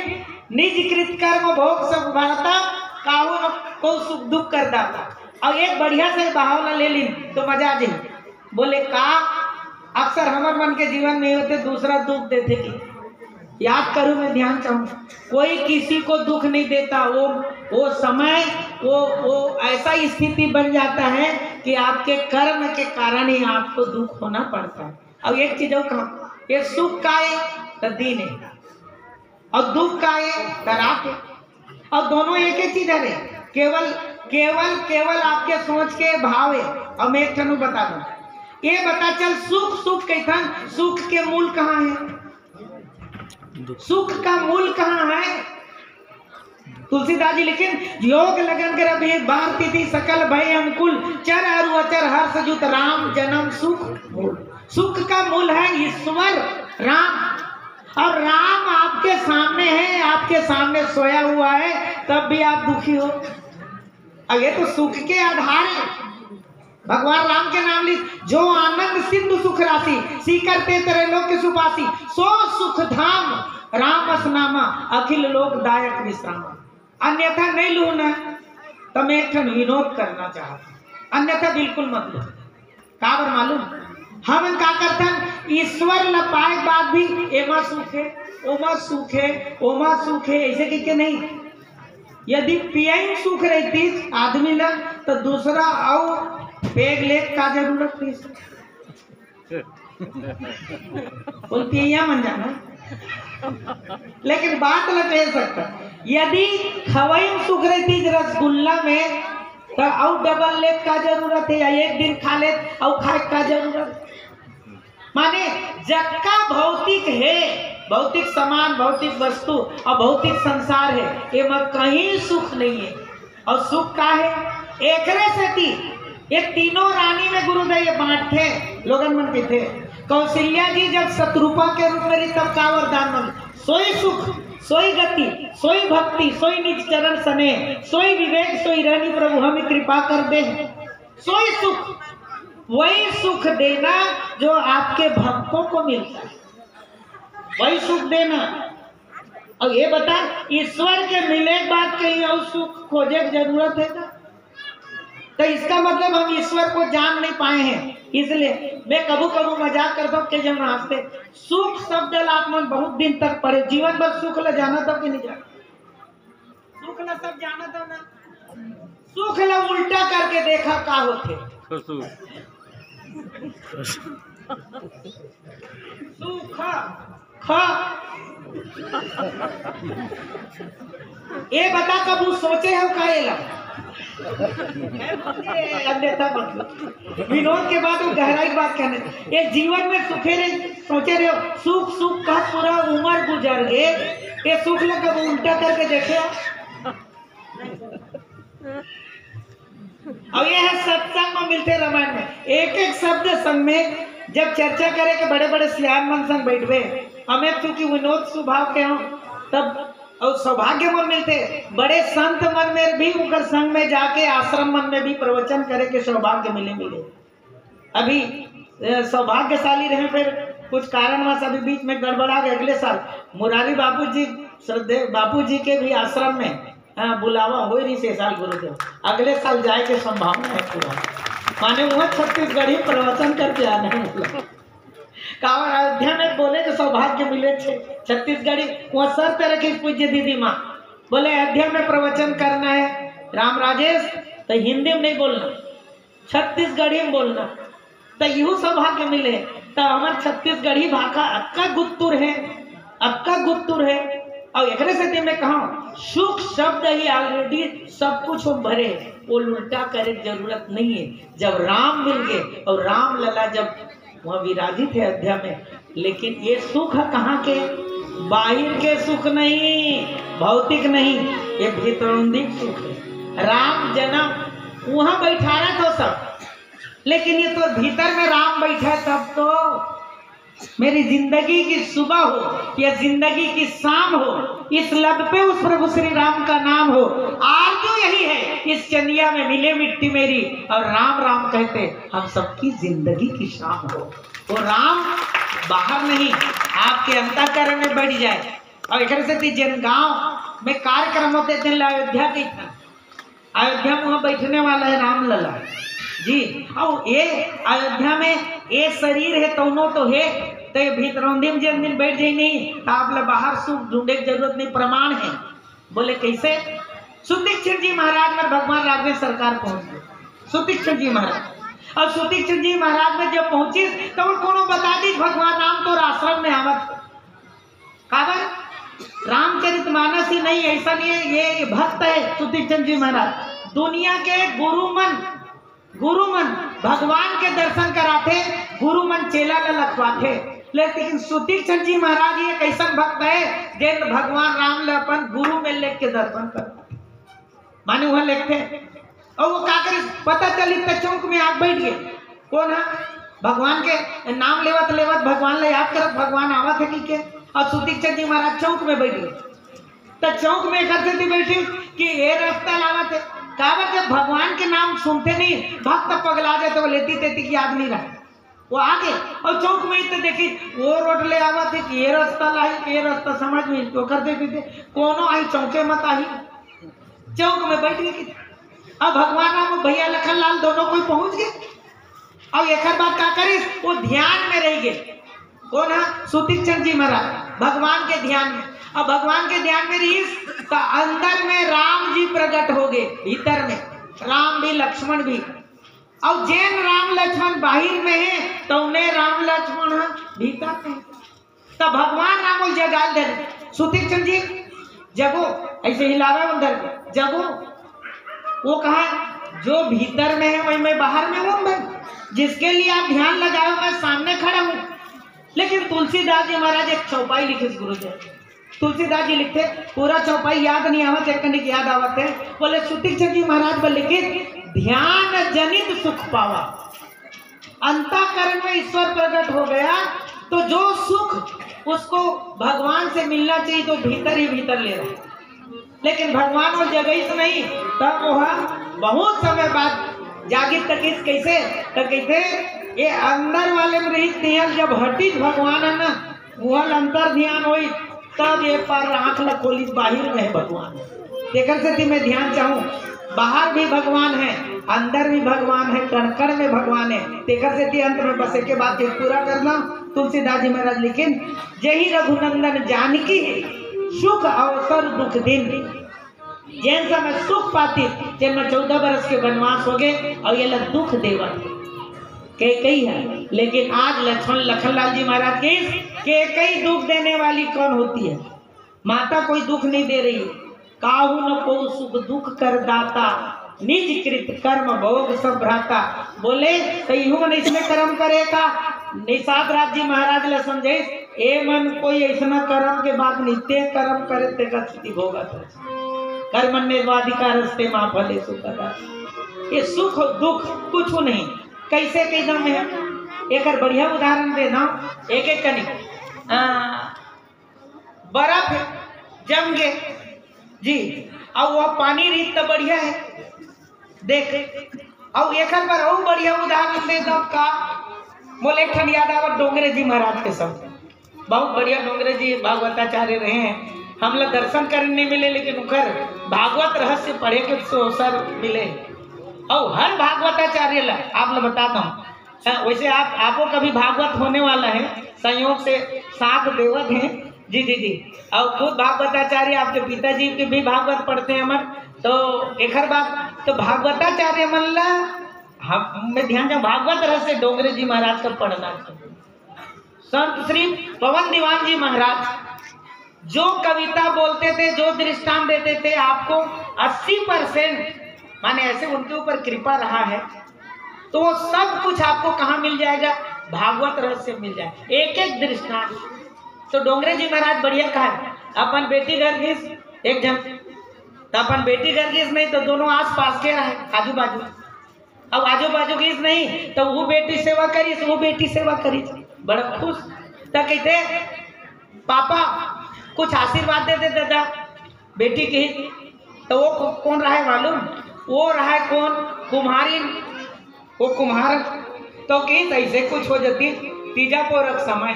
निज कृत कर्म भोग सब भरता, काहू न को सुख दुख कर दाता। और एक बढ़िया से भावना ले ली तो मजा आ जाए। बोले का अक्सर हमारे मन के जीवन में होते दूसरा दुख देते कि याद करूं मैं ध्यान चाहूँ, कोई किसी को दुख नहीं देता, वो समय वो ऐसा स्थिति बन जाता है कि आपके कर्म के कारण ही आपको दुख होना पड़ता है। अब एक चीज और कहा, ये सुख का है तो दिन है और दुख का है तो रात है, और दोनों एक ही चीज है, केवल आपके सोच के भाव है। और मैं एक ठनू बता दूं, ये बता चल सुख कैथन, सुख के मूल कहाँ है, सुख का मूल कहाँ है। तुलसीदास जी लेकिन योग लगन कर अभी बार तिथि सकल भय अनुकूल, चर अरु अचर हर्ष जुत राम जन्म सुख। सुख का मूल है ईश्वर राम, और राम आपके सामने है, आपके सामने सोया हुआ है, तब भी आप दुखी हो। अब ये तो सुख के आधार है। भगवान राम के नाम ली, जो आनंद सिंधु सुख राशि, सीकर ते तेरे लोक के सुपासी, सो सुख धाम राम बस नामा, अखिल लोक दायक विश्राम। अन्यथा नहीं लू ना तो मैं एक विनोद करना चाहता, अन्यथा बिल्कुल मत लो। काबर मालूम, हम का करथन ईश्वर ल पाए बाद भी एमा सुख है, ओमा सुख है, ओमा सुख है, ऐसे के नहीं। यदि पियई सुख रहती आदमी ला तो दूसरा और पेग लेक का जरूरत थी। बोलती है मन जाना, लेकिन बात ल कह सकता यदि खवई सुख रहती रसगुल्ला में तो और डबल लेक का जरूरत है, या एक दिन खा ले और खाए का जरूरत। माने जक्का भौतिक है, भौतिक सामान, भौतिक वस्तु और भौतिक संसार है, ये में कहीं सुख नहीं है। और सुख का है एकरे से थी ये तीनों रानी में गुरुदेव ये बांटते लोगन मन के थे। कौशल्या जी जब शत्रुपा के रूप में तब का वरदान मन सोई सुख, सोई गति, सोई भक्ति, सोई निज चरण सने, सोई विवेक, सोई रहनी प्रभु हमें कृपा कर दे। सोई सुख, वही सुख देना जो आपके भक्तों को मिलता है, वही सुख देना। और ये बता ईश्वर के मिले बाद कहीं और सुख खोजे की जरूरत है ना? तो इसका मतलब हम ईश्वर को जान नहीं पाए हैं। इसलिए मैं कभी कभी मजाक करता हूँ कि जब हंसते सुख शब्द आप मन बहुत दिन तक पढ़े, जीवन भर सुख ल जाना तब कि नहीं जाना, सुख ल सब जाना तब ना, सुख ल उल्टा करके देखा का होते। सुख खा ये बता कब सोचे हो का विनोद के बाद वो गहराई बात कहने ये जीवन में सुखे रहे सोचे रहे हो सुख सुख का पूरा उम्र गुजर गए, ये सुख लगा उल्टा करके देखे। और ये है सत्संग में मिलते रामायण में एक एक शब्द संग में जब चर्चा करे कि बड़े बड़े सियान मन संग बैठवे, हमें क्योंकि विनोद स्वभाव के हों तब और सौभाग्य मन मिलते बड़े संत मन में भी उनकर संग में जाके आश्रम मन में भी प्रवचन करे के सौभाग्य मिले। अभी सौभाग्यशाली रहे, फिर कुछ कारणवश अभी बीच में गड़बड़ा गए। अगले साल मुरारी बापू जी श्रद्धेय बापू जी के भी आश्रम में बुलावा हो रही से साल गुरुदेव, अगले साल जाए के संभावना है पूरा। माने वह छत्तीसगढ़ी प्रवचन करके आने कावर अयोध्या में बोले तो सौभाग्य मिले थे छत्तीसगढ़ी वहाँ सर पे रखी पूज्य दीदी माँ बोले अयोध्या में प्रवचन करना है राम राजेश तो हिंदी में नहीं बोलना, छत्तीसगढ़ी में बोलना, तो यूँ सौभाग्य मिले। तो हमारे छत्तीसगढ़ी भाषा अक्का गुत्तुर है, अक्का गुत्तुर है। और एक से मैं कहा सुख शब्द ही ऑलरेडी सब कुछ हम भरे, वो उल्टा करे जरूरत नहीं है। जब राम मिल गए और राम लला जब वहाँ विराजित है अयोध्या में, लेकिन ये सुख कहाँ के, बाहर के सुख नहीं, भौतिक नहीं, ये भीतरंदिक सुख है। राम जन्म वहाँ बैठा रहा था सब, लेकिन ये तो भीतर में राम बैठा है तब तो मेरी जिंदगी की सुबह हो या जिंदगी की शाम हो, इस लब पे उस प्रभु श्री राम का नाम हो। आरज़ू यही है इस चंदिया में मिले मिट्टी मेरी और राम राम कहते हम सबकी जिंदगी की शाम हो। वो राम बाहर नहीं आपके अंतःकरण में बैठ जाए। और एक से जिन गांव में कार्यक्रम होते थे अयोध्या के, अयोध्या में वहाँ बैठने वाला है राम लला जी। और ये अयोध्या में ये शरीर है दोनों तो है, तो ये भीतरौंदी में जिन दिन बैठ जाए नहीं तो आप लोग बाहर सुख ढूंढने की जरूरत नहीं। प्रमाण है, बोले कैसे? सुदीक्षित जी महाराज में भगवान राघवेंद्र सरकार पहुंच गए, सुदीक्षित जी महाराज। और सुदीक्षित जी महाराज में जब पहुंची तो वो कोनो बता दी भगवान राम तो आश्रम में आवत काबर रामचरितमानस ही नहीं, ऐसा नहीं है, ये भक्त है सुदीक्षित जी महाराज। दुनिया के गुरुमन भगवान के दर्शन कराते, गुरुमन चेला लखवाते, लेकिन सुदीक्षित जी महाराज ये कैसा भक्त है जिन भगवान राम ले अपन गुरु में लेख के दर्शन करते, माने वहां लिखते। और वो क्या करे पता चली तो चौक में आग बैठ गए। कौन है? भगवान के नाम लेवत लेवत भगवान ले याद करत भगवान आवत है कि और सुदीक्षित जी महाराज चौक में बैठ गए। तो चौक में करते थी बैठी कि ये रास्ता लावत है काबर जब भगवान के नाम सुनते नहीं भक्त पगला जाते, वो लेती तेती की याद नहीं रहा, वो आगे और चौक में तो देखी वो रोड ले आवा थे कि ये रास्ता लाई, ये रास्ता समझ में तो कर देते थे कोनो आई चौके मत आई, चौक में बैठ गई। अब भगवान राम भैया लखन लाल दोनों कोई पहुंच गए और एक बात का करिस वो ध्यान में रह गए। कौन है? सुतीक्षण जी महाराज भगवान के ध्यान में। अब भगवान के ध्यान में रहीस तो अंदर में राम जी प्रकट हो गए, भीतर में राम भी लक्ष्मण भी। और जैन राम लक्ष्मण बाहर में है तो उन्हें राम लक्ष्मण भीतर में। तो भगवान राम को जगा दे सुतीक्षण जी जगो, ऐसे हिलावे अंदर जगो। वो कहा जो भीतर में है वही मैं बाहर में हूँ, मैं जिसके लिए आप ध्यान लगाओ मैं सामने खड़ा हूँ। लेकिन तुलसीदास जी महाराज एक चौपाई लिखे गुरुदेव, तुलसीदास जी लिखते पूरा चौपाई याद नहीं आवत, एक कनिक याद आवत है। बोले सुतीक्षण जी महाराज पर लिखे ध्यान जनित सुख पावा। अंतःकरण में ईश्वर प्रकट हो गया तो जो सुख उसको भगवान से मिलना चाहिए तो भीतर ही भीतर ले रहा है। लेकिन भगवान वो जगह से नहीं, तब वो बहुत समय बाद जागी तकिस कैसे तो कहते ये अंदर वाले में रही तेल जब हटी भगवान है ना वह अंतर ध्यान हुई तब ये पर आंख ल खोली बाहर में है भगवान। देखकर से मैं ध्यान चाहूँ बाहर भी भगवान है अंदर भी भगवान है, कण कण में भगवान है। देखकर से अंत में बस एक बात एक पूरा करना। तुलसीदास जी महाराज लेकिन जही रघुनंदन जानकी सुख अवसर दुख दिन। जैन समय सुख पाती जिनमें 14 वर्ष के वनवास हो गए और ये लग दुख देवा कई है। लेकिन आज लक्ष्मण लखनलाल जी महाराज के कई दुख देने वाली कौन होती है? माता कोई दुख नहीं दे रही। काहू न को सुख दुख कर दाता निज कृत कर्म भोग सब भ्राता। बोले सही हूँ मैंने इसमें कर्म करेगा। निषाद राज जी महाराज ले समझे ए मन कोई ऐसा कर्म के बाद नित्य कर्म करे ते का स्थिति भोगत कर्मण्येवाधिकारस्ते मां फले सुखदा। ये सुख दुख कुछ नहीं कैसे कैसा में है। एक बढ़िया उदाहरण देना एक एक कनिक बर्फ जम गए जी और वह पानी रीत तो बढ़िया है देख। और एक बार और बढ़िया उदाहरण दे दो का मोले ठन याद आवत डोंगरे जी महाराज के सब बहुत बढ़िया डोंगरे जी भागवताचार्य रहे हैं। हम लोग दर्शन करने मिले लेकिन उखर भागवत रहस्य पढ़े के अवसर मिले। और हर भागवताचार्य ला आप लोग बताता हूँ वैसे आपको कभी भागवत होने वाला है संयोग से 7 देवत हैं जी जी जी। और खुद भागवताचार्य आपके पिताजी के भी भागवत पढ़ते हैं अमर। तो एक बात तो भागवताचार्य मन ला हम में ध्यान जाओ भागवत रहस्य डोंगरे जी महाराज का पढ़ना चाहिए। संत श्री पवन दीवान जी महाराज जो कविता बोलते थे जो दृष्टांत देते थे आपको 80% माने ऐसे उनके ऊपर कृपा रहा है तो वो सब कुछ आपको कहाँ मिल जाएगा? भागवत रहस्य मिल जाएगा एक एक दृष्टांत। तो डोंगरे जी महाराज बढ़िया कहा अपन बेटी घर घिस एक जन तो अपन बेटी घर घिस नहीं तो दोनों आस पास के रहे आजू बाजू। अब आजू बाजू घिस नहीं तो वो बेटी सेवा करी वो बेटी सेवा करी बड़ा खुश। तो कहते पापा कुछ आशीर्वाद दे दे दादा बेटी की। तो वो कौन रहा है मालूम? वो रहा है कौन? कुम्हारी। वो कुम्हार तो कि ऐसे कुछ हो जाती तीजा पोरक समय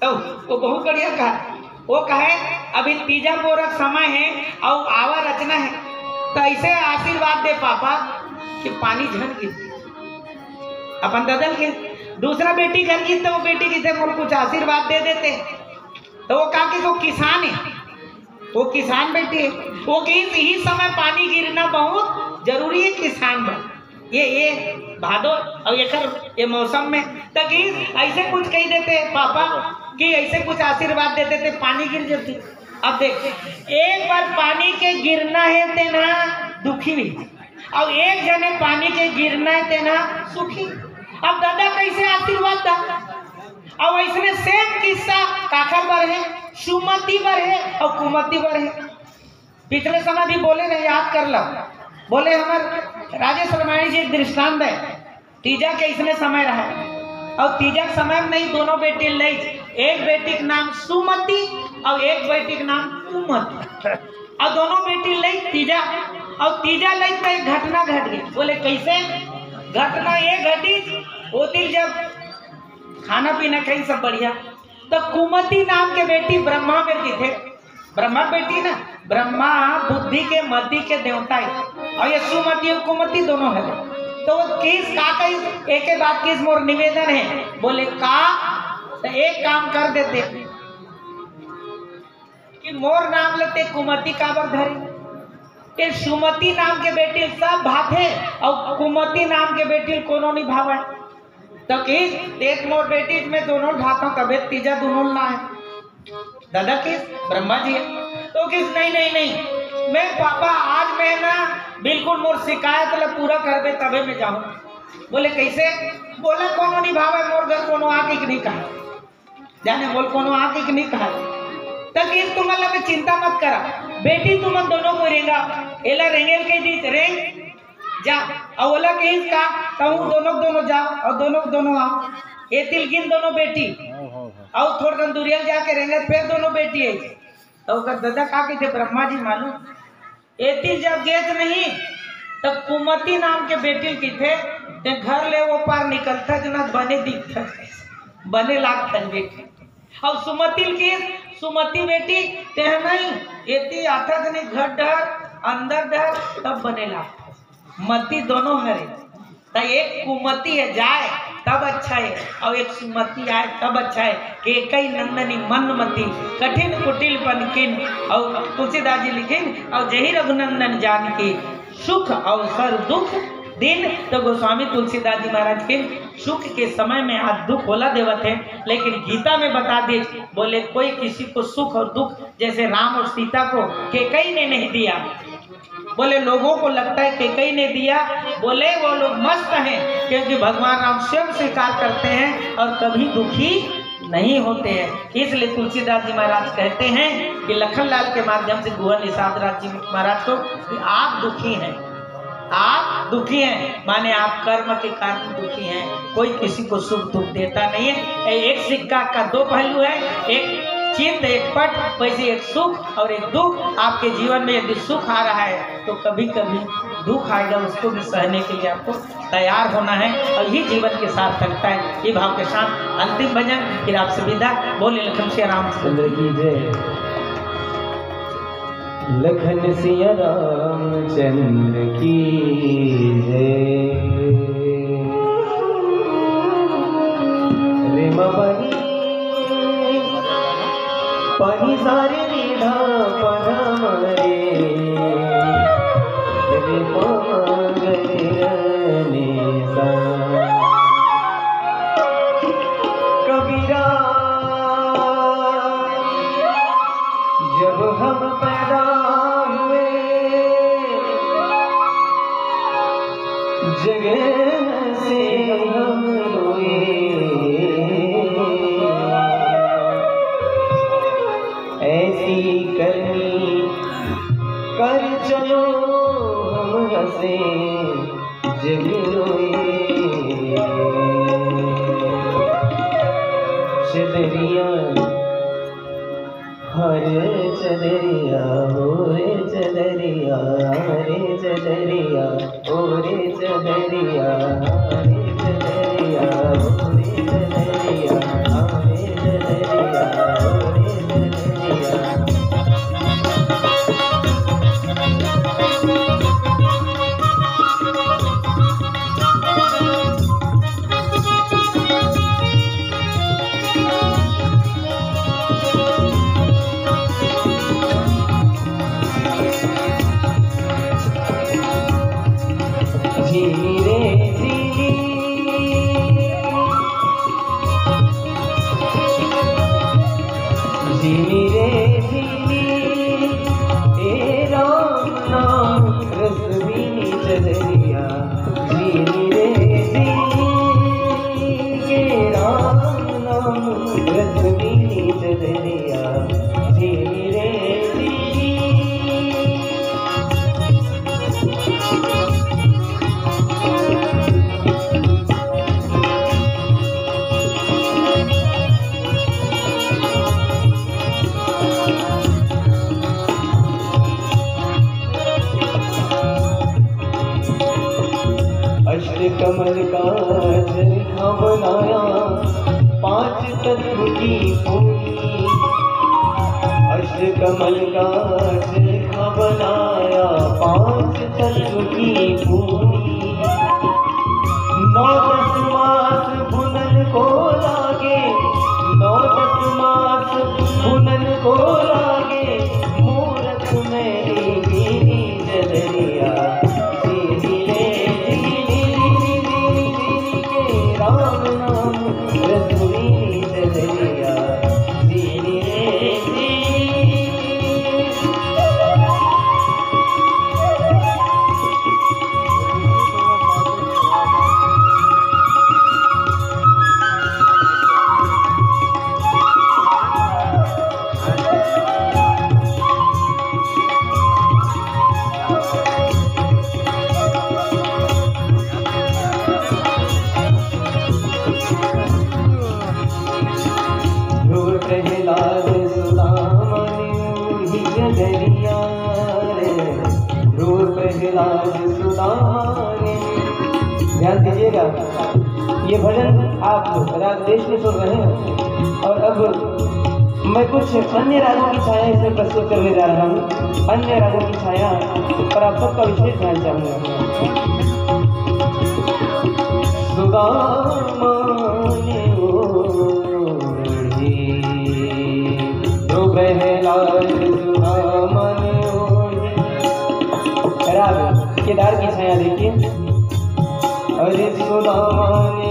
तो वो बहुत बढ़िया कहा। वो कहे अभी तीजा पोरक समय है और आवा रचना है तो ऐसे आशीर्वाद दे पापा कि पानी झन गिर अपन ददल के दूसरा बेटी घर की तो वो बेटी की से कुछ आशीर्वाद दे देते तो वो कहा कि वो किसान है वो किसान बेटी है वो कि यही समय पानी गिरना बहुत जरूरी है किसान में ये भादो और ये मौसम में तो कि ऐसे कुछ कह देते पापा कि ऐसे कुछ आशीर्वाद देते थे पानी गिर जाती। अब देख एक बार पानी के गिरना है तेना दुखी भी और एक जने पानी के गिरना है तेना सुखी। अब दादा कैसे आशीर्वाद दा और इसमें सेम किस्सा काखर पर है सुमति पर है और कुमति पर है। पिछले समय भी बोले नहीं याद कर लो बोले हमारे राजेश रामायण जी एक दृष्टांत है तीजा के इसमें समय रहा और तीजा के समय में नहीं दोनों बेटी लई एक बेटी का नाम सुमति और एक बेटी का नाम कुमति और दोनों बेटी लई तीजा और तीजा लई तो एक घटना घट गई। बोले कैसे घटना ये घटी होती जब खाना पीना कहीं सब बढ़िया तो कुमति नाम के बेटी ब्रह्मा बेटी थे। ब्रह्मा बेटी ना ब्रह्मा बुद्धि के मति के देवता है और ये सुमति और कुमति दोनों है तो वो किस का कही एक बात किस मोर निवेदन है, बोले का तो एक काम कर देते कि मोर नाम लेते कुमति काबर धरी के सुमति नाम के बेटी सब भाथे और कुमति नाम के बेटी कोनो नहीं भावे तो किस एक मोर बेटी में दोनों भातों कबे तीजा दोनों ना है दादा किस ब्रह्मा जी है तो किस नहीं नहीं नहीं मैं पापा आज मैं ना बिल्कुल मोर शिकायत ला पूरा करबे तबे मैं जाऊं। बोले कैसे, बोला कोनो नहीं भावे मोर घर कोनो आके नहीं कहा जाने बोल कोनो आके नहीं कहा तक इस तुम अल्लाह में चिंता मत करा बेटी तुम दोनों को रेंगा एला रेंगेल के दी रेंग जा और ओला के इसका तो दोनों जाओ और दोनों आओ ए तिलगिन दोनों बेटी और थोड़ा कन दूरियल जाके रहेंगे फिर दोनों बेटी है तो दादा का कहते ब्रह्मा जी मालूम एती जब गेत नहीं तब कुमति नाम के बेटी की थे ते घर ले वो पार निकलता जना बने दिखता बने लागता बेटी और सुमति बेटी ते नहीं एती आता नहीं घर डर अंदर डर तब बने लागता मती दोनों हरे तो एक कुमति है जाए तब अच्छा है और एक सुमति आए तब अच्छा है कि कई नंदनी मनमती कठिन कुटिल पनकिन और तुलसीदास जी लिखिन और जही रघुनंदन जान की सुख अवसर दुख दिन तो गोस्वामी तुलसीदास जी महाराज के सुख के समय में आज दुख होला देवत है लेकिन गीता में बता दे बोले कोई किसी को सुख और दुख जैसे राम और सीता को केकई ने नहीं दिया बोले लोगों को लगता है केकई ने दिया बोले वो लोग मस्त हैं क्योंकि भगवान राम स्वयं स्वीकार करते हैं और कभी दुखी नहीं होते हैं। इसलिए तुलसीदास जी महाराज कहते हैं कि लखनलाल के माध्यम से गुहर निषाद राज जी महाराज को कि आप दुखी हैं माने आप कर्म के कारण दुखी हैं कोई किसी को सुख दुख देता नहीं है। एक सिक्का का दो पहलू है एक चित्त एक पट वैसे एक सुख और एक दुख आपके जीवन में यदि सुख आ रहा है तो कभी कभी दुख आएगा उसको भी सहने के लिए आपको तैयार होना है और ये जीवन के साथ लगता है। ये भाव के साथ अंतिम भजन फिर आपसे विदा बोले लखन श्री रामचंद्र की जय लखन सिया रामचंद्र की जय रे पानी सारे रीढ़ा पढ़म रे कबीरा जब हम पैदा हुए जगह से हम रोए ऐसी करनी कर चलो हम हंसे जग रोए चदरिया हर चदरिया हो रे चदरिया रे चदरिया ओ रे चदरिया रे चदरिया हो रे चदरिया रे चदरिया हो रे चदरिया कमल का चरखा बनाया 5 तत्व की पूरी अष्ट कमल का चरखा बनाया 5 तत्व की पूरी रखिएगा। ये भजन आप राग देश में सुन रहे हैं और अब मैं कुछ अन्य रागों की छाया इसमें प्रस्तुत करने जा रहा हूँ। अन्य रागों की छाया पर आप सबका विशेष ध्यान चाहूँगा। राग केदार की छाया देखिए। अरे सुदामाने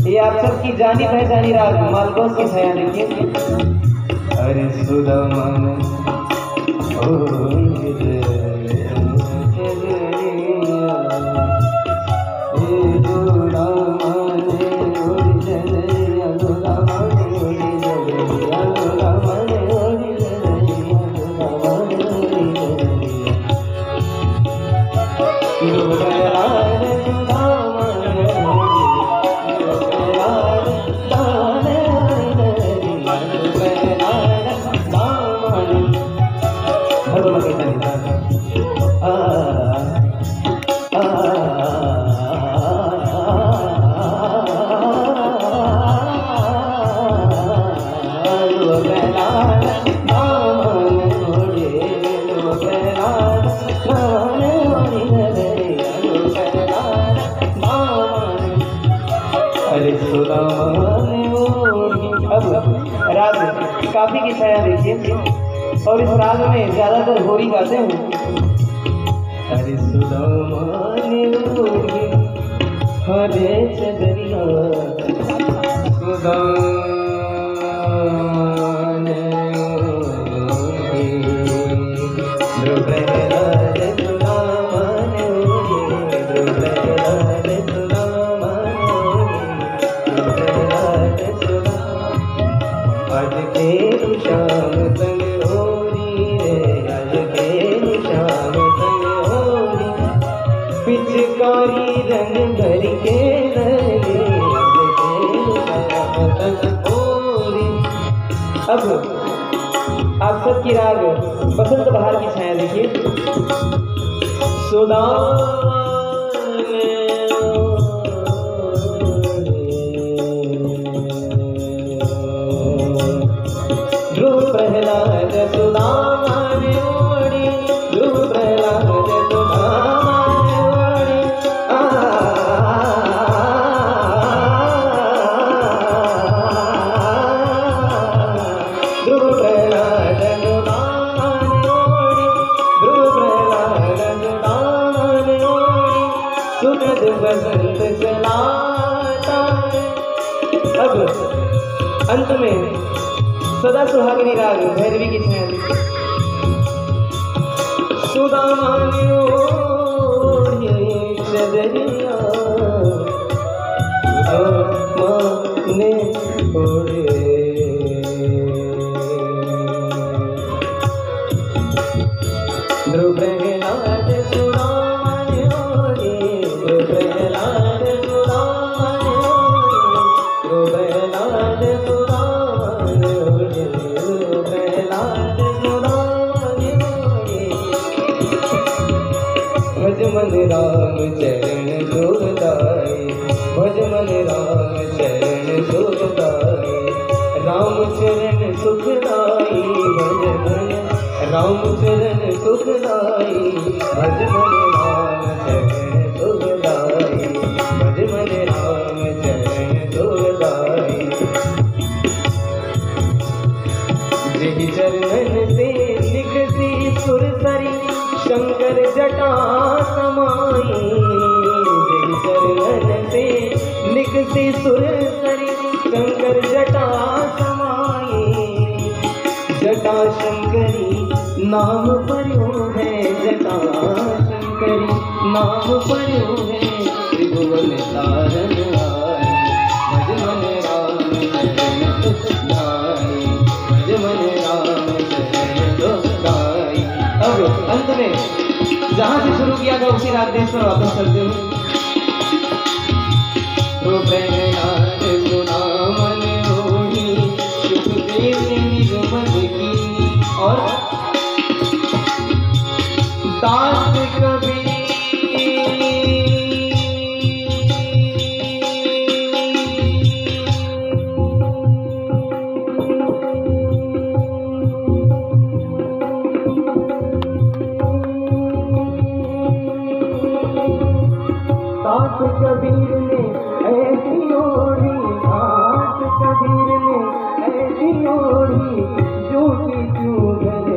ये आप सबकी जानी पहचानी राग मालकोस की छाया देखिए। अरे सुदामान राग काफी की छाया देखिए और इस राग में ज्यादातर होरी गाते हैं। अरे सुदामाने होरी हरे चदरिया सुदामाने पिचकारी रंग भर के अब आप सबकी राग बसंत बहार की छाया देखिए। ध्रुव प्रहलाद सुदामाने ओढ़ी, ध्रुव प्रहलाद सुदामाने ओढ़ी, ध्रुव प्रहलाद सुदामाने ओढ़ी, ध्रुव प्रहलाद सुदामाने ओढ़ी, सुखद बसंत चलाता। अब अंत में सदा सुहागिनी राग भैरवी की छाया। सुदामाने ओढ़े चदरिया सुदामाने ओढ़े, ध्रुव प्रहलाद सुदामाने ओढ़े, ध्रुव प्रहलाद सुदामाने ओढ़े, ध्रुव प्रहलाद सुदामाने ओढ़े, ध्रुव प्रहलाद सुदामाने ओढ़े। भज मन राम चरण सुखदाई, भज मन राम चरण सुखदाई, राम चरण सुखदाई, भज मन राम चरण सुखदाई, भज मन राम चरण सुखदाई, भज मन राम चरण सुखदाई। जिहि चरणन से निकसी सुरसरी, शंकर जटा समाई, जिहि चरणन गगन से निकसी सुरसरी शंकर जटा समाए जटा शंकरी नाम पर्यो है जटा शंकरी नाम पर्यो है त्रिभुवन तारन आए भज मन राम शरण सुखदाई भज मन राम शरण सुखदाई। अब अंत में जहाँ से शुरू किया था उसी रात देश पर वापस चलते हुए सुना मन होनी सुखदेव निज मन की और दास कबीर दास कबीर ने ऐसी ओढ़ी दास कबीर ने ऐसी ओढ़ी जो कि तू घर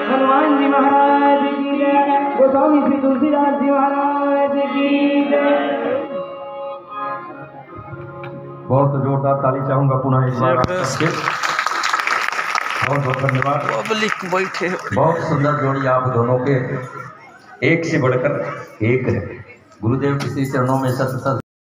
हनुमान जी महाराज की जय, गोस्वामी श्री तुलसीदास जी महाराज की जय। बहुत जोरदार ताली चाहूंगा पुनः एक बार आप सबके। बहुत बहुत धन्यवाद। बैठे बहुत सुंदर जोड़ी आप दोनों के, एक से बढ़कर एक है। गुरुदेव के श्री चरणों में सत